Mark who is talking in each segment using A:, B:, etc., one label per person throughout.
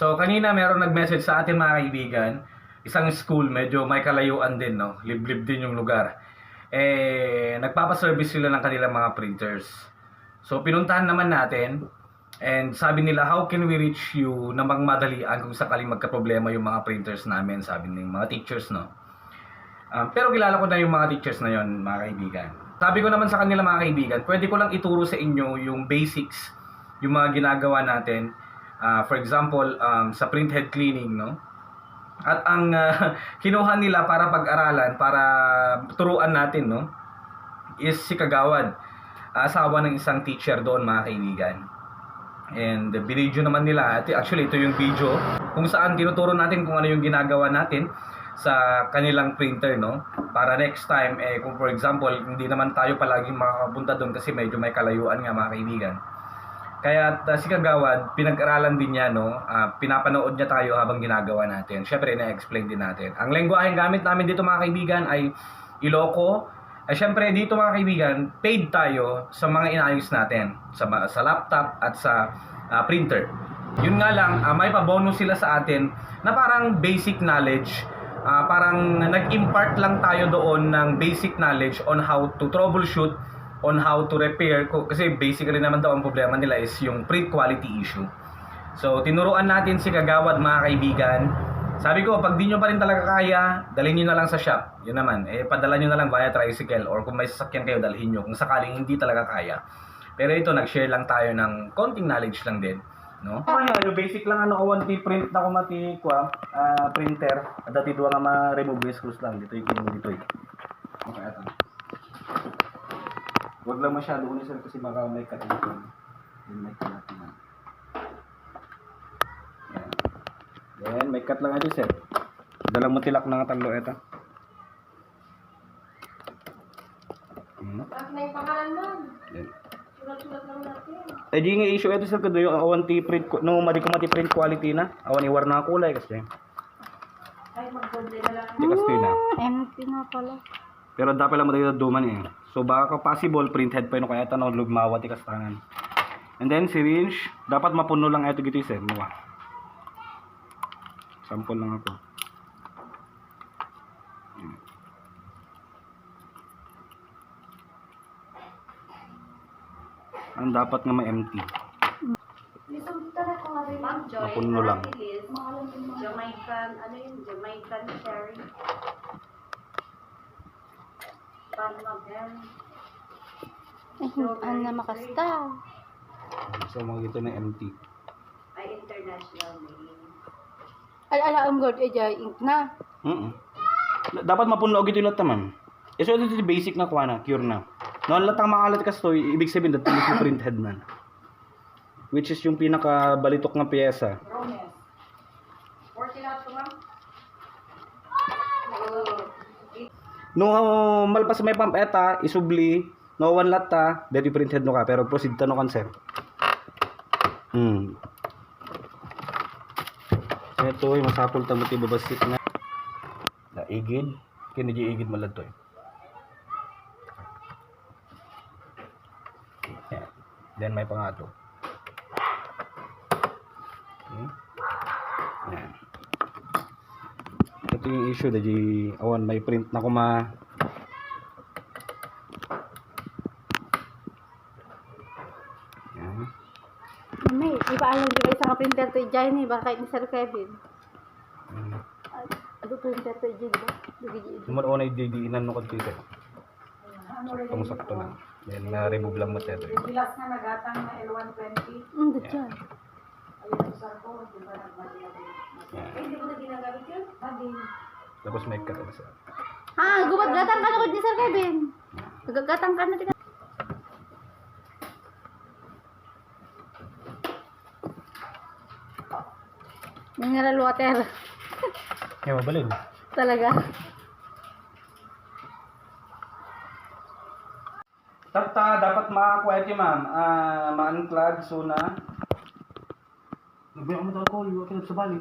A: So kanina meron nag-message sa atin mga kaibigan, isang school, medyo may kalayuan din, no? Liblib din yung lugar. Nagpapaservice sila ng kanilang mga printers. So pinuntahan naman natin, and sabi nila, how can we reach you na magmadalian kung sakaling magka-problema yung mga printers namin, sabi ng mga teachers, no? Pero kilala ko na yung mga teachers na yon, mga kaibigan. Sabi ko naman sa kanila mga kaibigan, pwede ko lang ituro sa inyo yung basics, yung mga ginagawa natin. For example, sa printhead cleaning, no? At ang kinuha nila para pag-aralan, para turuan natin, no? Is si Kagawad, asawa ng isang teacher doon, mga kaibigan. And binidyo naman nila, actually ito yung video kung saan tinuturo natin kung ano yung ginagawa natin sa kanilang printer, no? Para next time, kung for example, hindi naman tayo palaging makakapunta doon kasi medyo may kalayuan nga, mga kaibigan. Kaya si Kagawad, pinag-aralan din niya, no? Pinapanood niya tayo habang ginagawa natin. Syempre, na-explain din natin. Ang lengguwaheng gamit namin dito, mga kaibigan, ay Iloco. Syempre, dito mga kaibigan, paid tayo sa mga inayos natin. Sa laptop at sa printer. Yun nga lang, may pa-bonus sila sa atin na parang basic knowledge. Parang nag-impart lang tayo doon ng basic knowledge on how to troubleshoot, on how to repair, kasi basically naman daw ang problema nila is yung print quality issue. So tinuruan natin si Kagawad, mga kaibigan. Sabi ko, pag di nyo pa rin talaga kaya, dalhin nyo na lang sa shop. Yun naman, padala nyo na lang via tricycle, or kung may sasakyan kayo, dalhin nyo kung sakaling hindi talaga kaya. Pero ito, nag-share lang tayo ng konting knowledge lang din, no? Yung basic lang, awanti print na kumati printer. Dati doon nga ma-remove yung screws lang. Dito yung dito. Okay, ito. Huwag lang masyado ulit, sir, kasi baka may cut dito. Then may cut natin na. Yan. Then may cut lang ito, sir. Dalang matilak na nga talo ito.
B: Bakit na yung pangalan mo?
A: Then
B: Sulat-sulat lang natin.
A: di nga issue ito, sir, kada yung awanti print, no, mati print quality na. Awan iwar na kulay kasi.
B: Ay, mag-gold na lang.
A: Di kasi na.
C: MP nga pala.
A: Pero dapat lang matagay duman eh. So baka possible printhead pa yun kaya tanong lugmawa ti kastangan. And then syringe, dapat mapuno lang ito gito, sir. Muwa. Sample lang ako. Ang dapat nga ma-empty.
B: Ma'am Joy,
A: Mapuno lang.
B: Jamaican, ano yun? Jamaican cherry. Paano mag-hem?
C: Ano na makasta.
A: So mga gito na empty.
B: Ay, international name.
C: Ala ang god ejay ink na.
A: Dapat mapuno gito lahat naman. So ito yung basic na kuha na, cure na. No, lahat ang makalat kasto, ibig sabihin that is yung printhead man. Which is yung pinaka-balitok na piyesa.
B: Rones. 40 lahat ko, ma'am?
A: No, malpas may pump eta, isubli, no one lata, dati printhead no ka, pero proceed ta no cancer. Ito ay masapol ta motibo basit na. Na igid, kini di igid malad to. Yeah. Then may pangato. Yan. Ito yung issue dahil awan may print na kuma. Yan.
C: May iba alam di ba isang printer to ejay ni baka ni Sir Kevin. Ano printer to ejay ba? Dugi.
A: Sumunod na ididiinan no kadto. Itong sakto lang. Then na-remove lang mo ito.
B: Bilas na nagatang na L120.
C: Dyan.
B: Ayun, sa ko, di ba nagmali ako? Eh, hindi mo na ginagamit yun? Hindi.
A: Tapos may cut na siya.
C: Gubad gatang ka na ko ni Sir Kevin. Gagatang ka na tika. Mineral water.
A: Kaya mabalin.
C: Talaga.
A: Dapat makakuha ito, ma'am. Ma-unclog, so na. Nagbayak mo ito alcohol, huwag ka sa bali.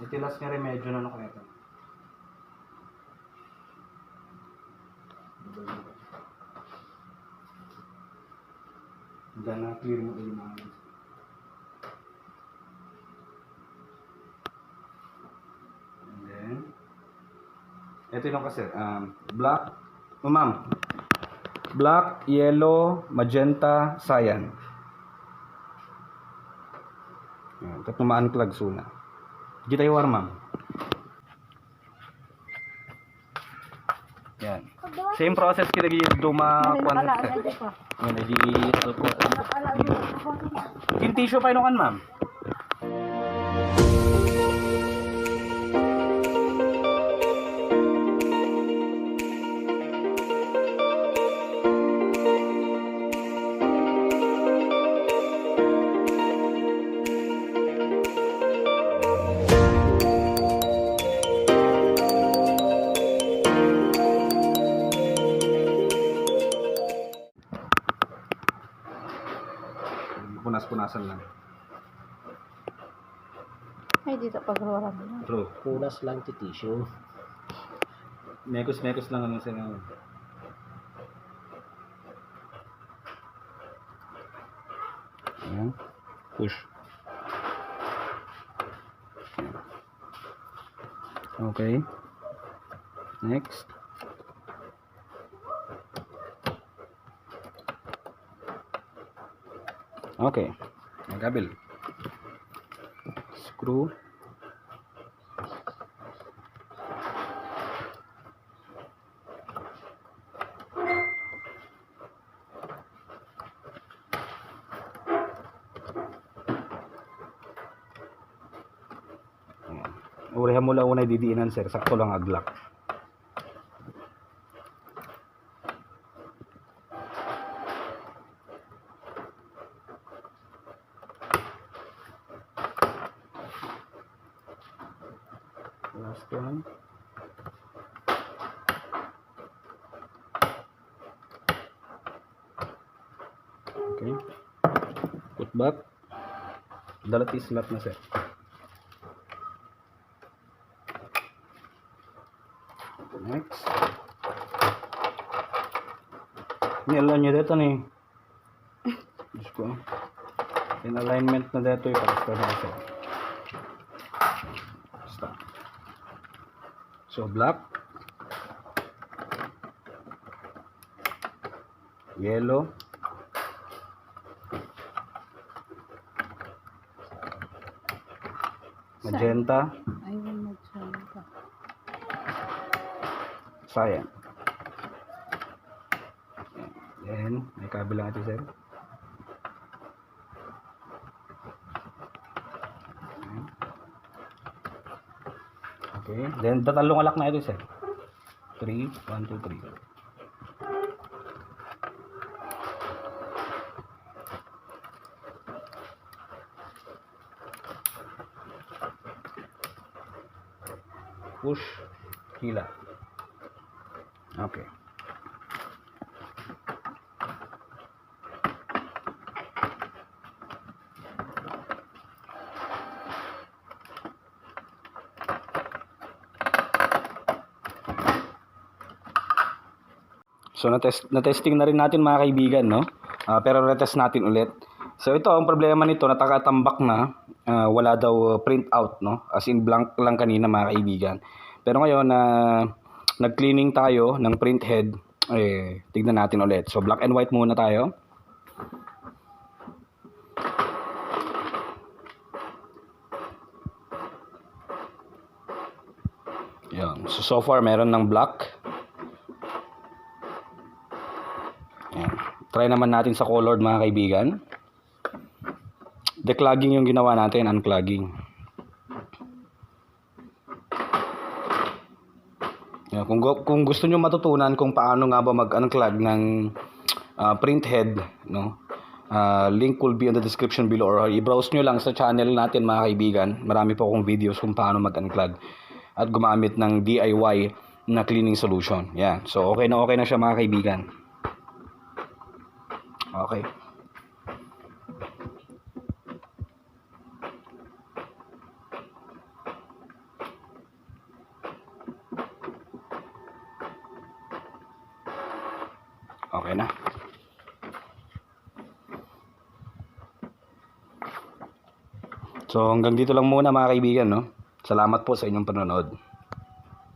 A: Itilas nga remedyo na nakuha ito. Diyan na clear mo yung mga and then ito yung kasi black, ma'am, black, yellow, magenta, cyan. Yan, tatlong ma-unclog suna. Di tayo war, ma'am. Yan. Same process kita gi duma kwan. Yan di alcohol. Yung tissue pa ino kan, ma'am. Punas-punasan lang.
C: Ay, dito pagkawaran mo.
A: True.
D: Punas lang ti tissue.
A: Mekos-mekos lang ano sa nga. Ayan. Push. Okay. Next. Okay. Ang kabel. Screw. Urihan mo lang unay didiinan sir, sakto lang aglak. Last one. Okay. Put back. Dalati slap na sir. Next. Ini alam nyo dito ni. Diyos ko. In alignment na dito yung pag-start na siya. Stop. So black. Yellow. Magenta.
C: Ayun, magsalita.
A: Cyan. Then, may kabila natin sir. Okay. Then, tatalong alak na ito sir. 3, 1, 2, 3. Push, hila. Okay. So na-testing na rin natin mga kaibigan, no? Pero retest natin ulit. So ito ang problema nito, natakatambak na, wala daw print out, no? As in blank lang kanina mga kaibigan. Pero ngayon na nag-cleaning tayo ng print head, tignan natin ulit. So black and white muna tayo. Yan. So far meron ng black. Yan. Try naman natin sa colored mga kaibigan. Declogging yung ginawa natin, unclogging. Yan. Kung gusto nyo matutunan kung paano nga ba mag-unclog ng print head, no? Link will be in the description below, or i-browse nyo lang sa channel natin mga kaibigan. Marami po akong videos kung paano mag-unclog at gumamit ng DIY na cleaning solution. Yan. So okay na siya mga kaibigan. Okay. Okay na. So hanggang dito lang muna mga kaibigan, no? Salamat po sa inyong panonood.